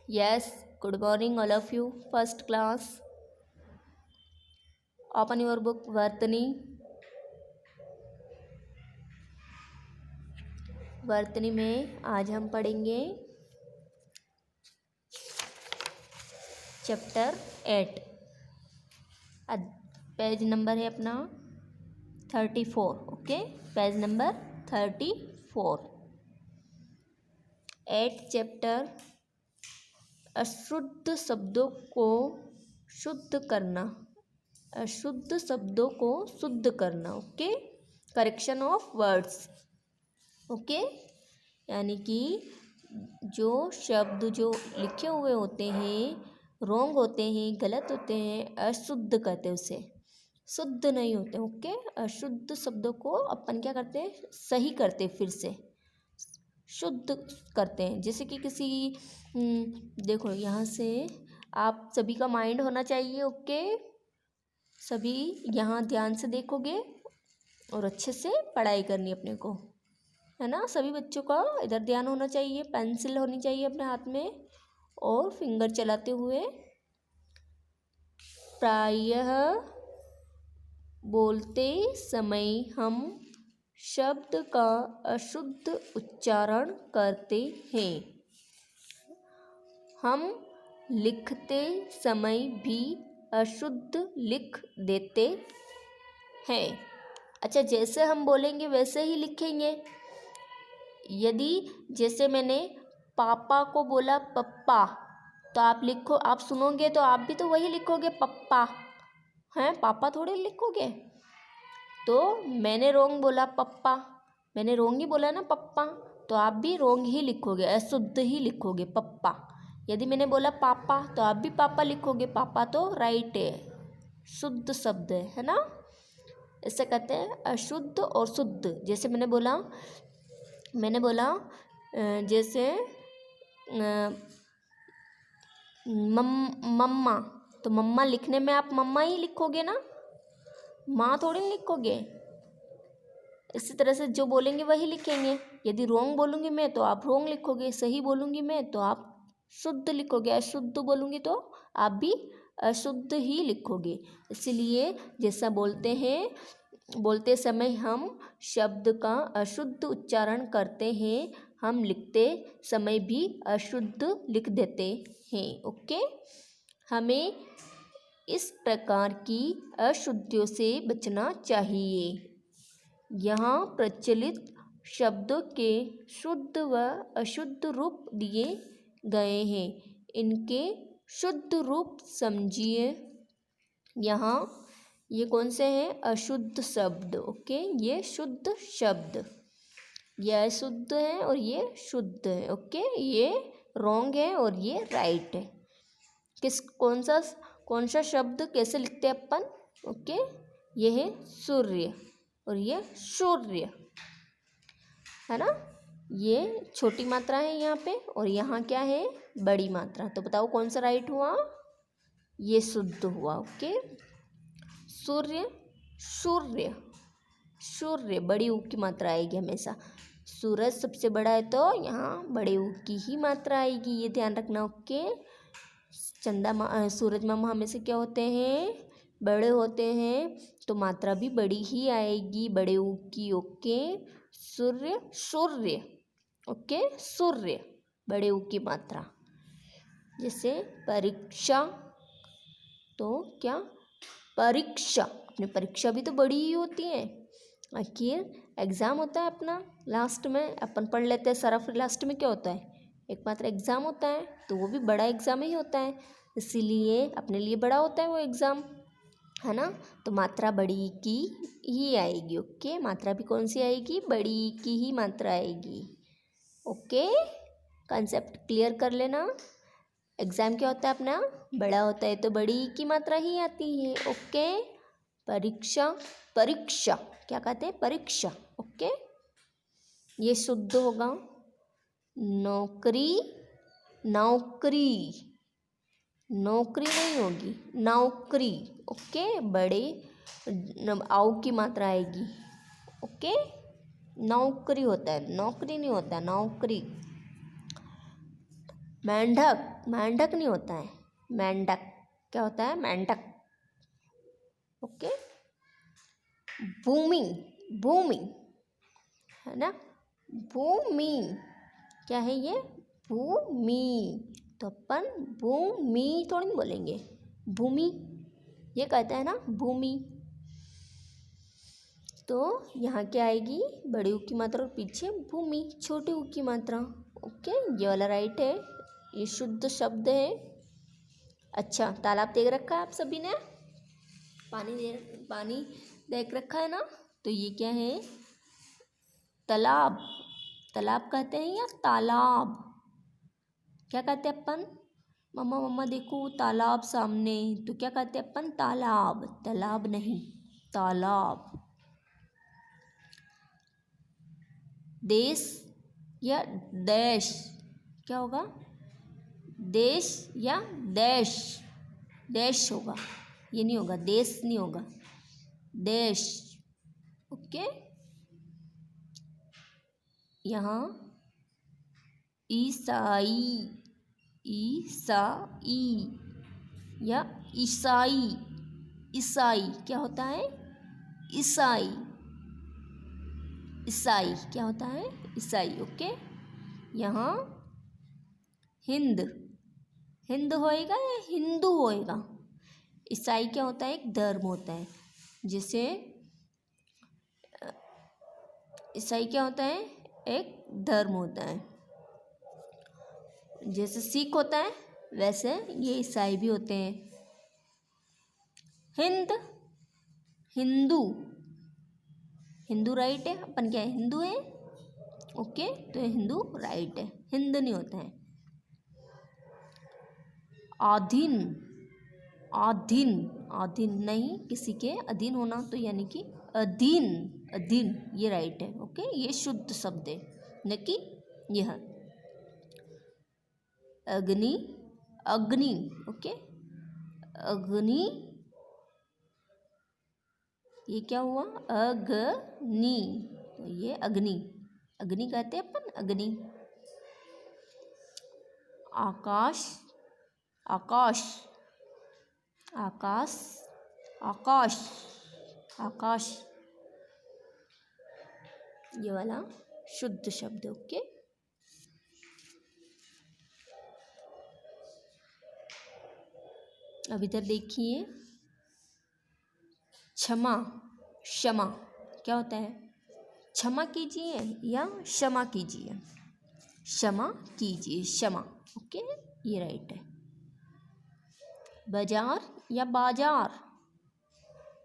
Yes, good morning all of you. First class. Open your book वर्तनी. वर्तनी में आज हम पढ़ेंगे चैप्टर 8. पेज नंबर है अपना 34. Okay, page number 34. 8 चैप्टर अशुद्ध शब्दों को शुद्ध करना. अशुद्ध शब्दों को शुद्ध करना. Okay, correction of words. Okay, यानी कि जो शब्द जो लिखे हुए होते हैं रॉन्ग होते हैं, गलत होते हैं, अशुद्ध कहते हैं उसे, शुद्ध नहीं होते. ओके, अशुद्ध शब्दों को अपन क्या करते हैं, सही करते हैं, फिर से शुद्ध करते हैं. जैसे कि किसी देखो यहाँ से आप सभी का माइंड होना चाहिए. ओके, सभी यहाँ ध्यान से देखोगे और अच्छे से पढ़ाई करनी अपने को, है ना. सभी बच्चों का इधर ध्यान होना चाहिए. पेंसिल होनी चाहिए अपने हाथ में और फिंगर चलाते हुए प्रायः बोलते समय हम शब्द का अशुद्ध उच्चारण करते हैं. हम लिखते समय भी अशुद्ध लिख देते हैं. अच्छा, जैसे हम बोलेंगे वैसे ही लिखेंगे. यदि जैसे मैंने पापा को बोला पप्पा, तो आप लिखो, आप सुनोगे तो आप भी तो वही लिखोगे पप्पा, हैं, पापा थोड़े लिखोगे. तो मैंने रोंग बोला पप्पा, मैंने रोंग ही बोला ना पप्पा, तो आप भी रोंग ही लिखोगे, अशुद्ध ही लिखोगे पप्पा. यदि मैंने बोला पापा तो आप भी पापा लिखोगे. पापा तो राइट है, शुद्ध शब्द है ना. इसे कहते हैं अशुद्ध और शुद्ध. जैसे मैंने बोला जैसे मम्मा, तो मम्मा लिखने में आप मम्मा ही लिखोगे ना, माँ थोड़ी लिखोगे. इसी तरह से जो बोलेंगे वही लिखेंगे. यदि रोंग बोलूँगी मैं तो आप रोंग लिखोगे, सही बोलूँगी मैं तो आप शुद्ध लिखोगे, अशुद्ध बोलूँगी तो आप भी अशुद्ध ही लिखोगे. इसलिए जैसा बोलते समय हम शब्द का अशुद्ध उच्चारण करते हैं, हम लिखते समय भी अशुद्ध लिख देते हैं. ओके, हमें इस प्रकार की अशुद्धियों से बचना चाहिए. यहाँ प्रचलित शब्दों के शुद्ध व अशुद्ध रूप दिए गए हैं. इनके शुद्ध रूप समझिए. यहाँ ये कौन से हैं, अशुद्ध शब्द. ओके, ये शुद्ध शब्द, ये अशुद्ध है और ये शुद्ध है. ओके, ये रॉन्ग है और ये राइट है. कौन सा शब्द कैसे लिखते हैं अपन. ओके, ये है सूर्य और ये सूर्य, है ना. ये छोटी मात्रा है यहाँ पे और यहाँ क्या है, बड़ी मात्रा. तो बताओ कौन सा राइट हुआ, ये शुद्ध हुआ. ओके, सूर्य, सूर्य, सूर्य बड़ी ऊ की मात्रा आएगी हमेशा. सूरज सबसे बड़ा है तो यहाँ बड़े ऊ की ही मात्रा आएगी, ये ध्यान रखना. ओके, सूरज मामा हमेशा क्या होते हैं, बड़े होते हैं, तो मात्रा भी बड़ी ही आएगी, बड़े ऊ की. ओके, सूर्य, सूर्य. ओके, सूर्य बड़े ऊ की मात्रा. जैसे परीक्षा, तो क्या, परीक्षा, अपनी परीक्षा भी तो बड़ी ही होती है. आखिर एग्ज़ाम होता है अपना, लास्ट में अपन पढ़ लेते हैं सारा, फिर लास्ट में क्या होता है, एक मात्र एग्ज़ाम होता है, तो वो भी बड़ा एग्ज़ाम ही होता है. इसीलिए अपने लिए बड़ा होता है वो एग्ज़ाम, है ना. तो मात्रा बड़ी की ही आएगी. ओके, मात्रा भी कौन सी आएगी, बड़ी की ही मात्रा आएगी. ओके, कॉन्सेप्ट क्लियर कर लेना. एग्ज़ाम क्या होता है अपना, बड़ा होता है, तो बड़ी की मात्रा ही आती है. ओके, परीक्षा, परीक्षा क्या कहते हैं, परीक्षा. ओके, ये शुद्ध होगा. नौकरी, नौकरी, नौकरी नहीं होगी, नौकरी. ओके, बड़े आओ की मात्रा आएगी. ओके, नौकरी होता है, नौकरी नहीं होता, नौकरी. मेंढक, मेंढक नहीं होता है, मेंढक क्या होता है, मेंढक। ओके। भूमि, भूमि है ना, भूमि क्या है ये, भूमि। तो अपन भूमि थोड़ी नहीं बोलेंगे, भूमि ये कहता है ना, भूमि। तो यहाँ क्या आएगी, बड़ी ऊ की मात्रा और पीछे भूमि छोटी ऊ की मात्रा। ओके, ये वाला राइट है, ये शुद्ध शब्द है। अच्छा, तालाब देख रखा है आप सभी ने, पानी देख रखा है ना, तो ये क्या है, तालाब। तालाब कहते हैं या तालाब, क्या कहते हैं अपन, मम्मा मम्मा देखो तालाब सामने, तो क्या कहते हैं अपन, तालाब, तालाब नहीं, तालाब। देश या देश, क्या होगा, देश या देश, देश होगा, ये नहीं होगा, देश नहीं होगा, देश। ओके। यहाँ ईसाई, ईसाई या ईसाई, ईसाई क्या होता है, ईसाई, ईसाई क्या होता है, ईसाई। ओके। यहाँ हिंद, हिंद होएगा या हिंदू होएगा, ईसाई क्या होता है, एक धर्म होता है, जैसे ईसाई क्या होता है, एक धर्म होता है, जैसे सिख होता है वैसे ये ईसाई भी होते हैं। हिंद, हिंदू, हिंदू राइट है, अपन क्या है, हिंदू है। ओके, तो हिंदू राइट है, हिंद नहीं होता है। आधीन, आधीन, आधीन नहीं, किसी के अधीन होना, तो यानी कि अधीन, अधीन ये राइट है। ओके, ये शुद्ध शब्द है, न कि यह। अग्नि, अग्नि। ओके, अग्नि ये क्या हुआ, अग्नि, तो ये अग्नि, अग्नि कहते हैं अपन, अग्नि। आकाश, आकाश, आकाश, आकाश, आकाश ये वाला शुद्ध शब्द। ओके। अब इधर देखिए, क्षमा, क्षमा क्या होता है, क्षमा कीजिए या क्षमा कीजिए, क्षमा कीजिए, क्षमा। ओके, ये राइट है। बाजार या बाजार,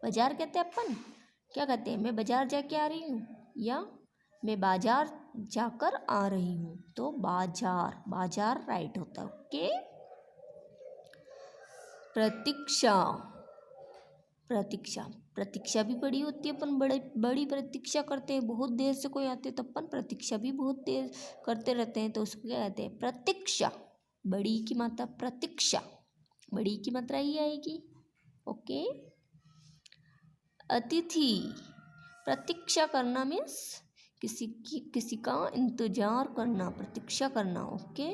बाजार कहते हैं अपन, क्या कहते हैं, मैं बाजार जाके आ रही हूँ या मैं बाजार जाकर आ रही हूँ, तो बाजार, बाजार राइट होता है। ओके। प्रतीक्षा, प्रतीक्षा, प्रतीक्षा भी बड़ी होती है, अपन बड़े बड़ी प्रतीक्षा करते हैं, बहुत देर से कोई आते तो अपन प्रतीक्षा भी बहुत देर करते रहते हैं, तो उसको क्या कहते हैं, प्रतीक्षा। बड़ी की मात्रा प्रतीक्षा, बड़ी की मात्रा ही आएगी। ओके। अतिथि, प्रतीक्षा करना मीन्स किसी का इंतजार करना, प्रतीक्षा करना। ओके।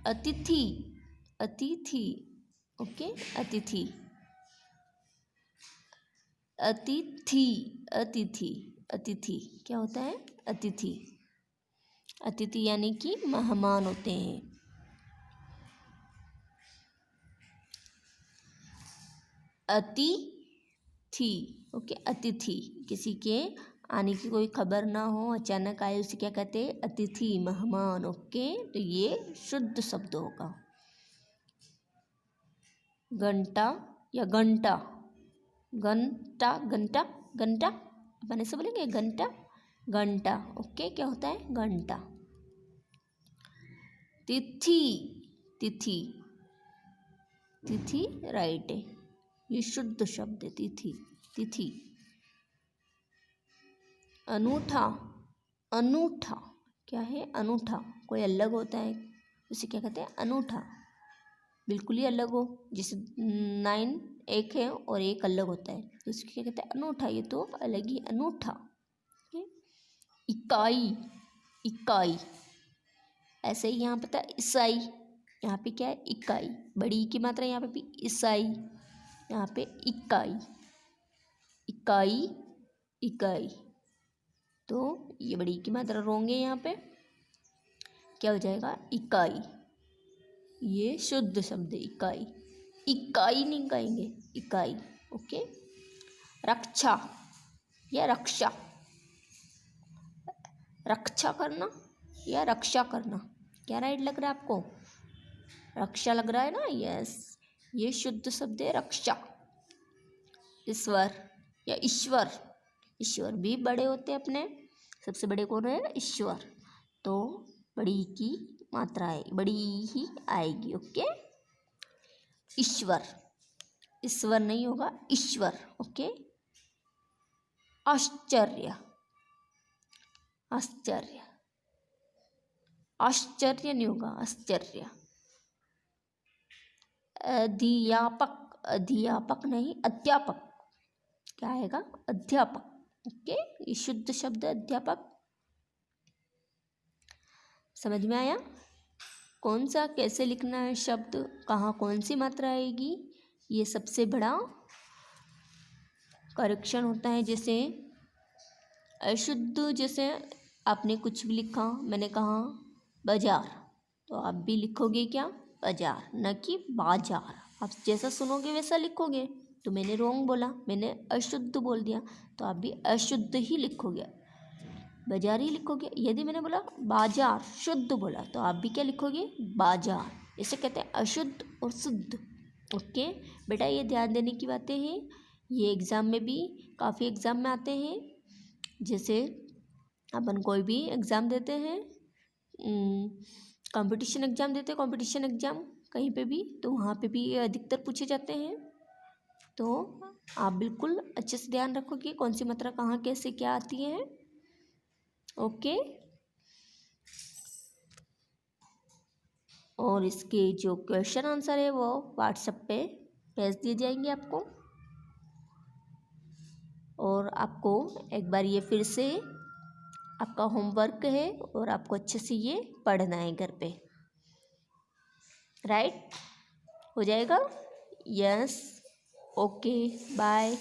अतिथि, अतिथि। ओके, अतिथि, अतिथि, अतिथि, अतिथि क्या होता है, अतिथि, अतिथि यानी कि मेहमान होते हैं। अतिथि। ओके, अतिथि किसी के आने की कोई खबर ना हो, अचानक आए, उसे क्या कहते हैं, अतिथि, मेहमान। ओके, तो ये शुद्ध शब्द होगा। घंटा या घंटा, घंटा, घंटा, घंटा अपन ऐसे बोलेंगे, घंटा, घंटा। ओके, क्या होता है, घंटा। तिथि, तिथि, तिथि राइट है, ये शुद्ध शब्द है, तिथि, तिथि। अनूठा, अनूठा क्या है, अनूठा, कोई अलग होता है उसे क्या कहते हैं, अनूठा, बिल्कुल ही अलग हो, जैसे 9 एक है और एक अलग होता है, तो उसको क्या कहते हैं, अनूठा, ये तो अलग ही, अनूठा। इकाई, इकाई। ऐसे ही यहाँ पता है ईसाई, यहाँ पे क्या है इकाई, बड़ी ई की मात्रा यहाँ पे भी ईसाई, यहाँ पे इकाई, इकाई, इकाई। तो ये बड़ी ई की मात्रा रोंगे यहाँ पे क्या हो जाएगा इकाई। ये शुद्ध शब्द है इकाई, इकाई नहीं कहेंगे इकाई। ओके। रक्षा या रक्षा, रक्षा करना या रक्षा करना, क्या राइट लग रहा है आपको? रक्षा लग रहा है ना? यस, ये शुद्ध शब्द है रक्षा। ईश्वर या ईश्वर, ईश्वर भी बड़े होते हैं अपने, सबसे बड़े कौन है? ईश्वर। तो बड़ी की मात्रा है, बड़ी ही आएगी। ओके। ईश्वर, ईश्वर नहीं होगा ईश्वर। ओके। आश्चर्य, आश्चर्य, आश्चर्य नहीं होगा आश्चर्य। अध्यापक, अध्यापक नहीं अध्यापक, क्या आएगा? अध्यापक। ओके। ये शुद्ध शब्द अध्यापक। समझ में आया? कौन सा कैसे लिखना है शब्द, कहाँ कौन सी मात्रा आएगी, ये सबसे बड़ा करेक्शन होता है। जैसे अशुद्ध, जैसे आपने कुछ भी लिखा, मैंने कहा बाजार, तो आप भी लिखोगे क्या? बाजार, न कि बाजार। आप जैसा सुनोगे वैसा लिखोगे। तो मैंने रोंग बोला, मैंने अशुद्ध बोल दिया, तो आप भी अशुद्ध ही लिखोगे, बाजार ही लिखोगे। यदि मैंने बोला बाजार, शुद्ध बोला, तो आप भी क्या लिखोगे? बाजार। इसे कहते हैं अशुद्ध और शुद्ध। ओके बेटा, ये ध्यान देने की बातें हैं, ये एग्ज़ाम में भी, काफ़ी एग्ज़ाम में आते हैं। जैसे अपन कोई भी एग्ज़ाम देते हैं, कंपटीशन एग्ज़ाम देते हैं, कंपटीशन एग्ज़ाम कहीं पे भी, तो वहाँ पे भी अधिकतर पूछे जाते हैं। तो आप बिल्कुल अच्छे से ध्यान रखोगे कौन सी मात्रा कहाँ कैसे क्या आती है। ओके। और इसके जो क्वेश्चन आंसर है वो व्हाट्सएप पे भेज दिए जाएंगे आपको। और आपको एक बार ये फिर से आपका होमवर्क है, और आपको अच्छे से ये पढ़ना है घर पे। राइट? हो जाएगा? यस। Okay, bye.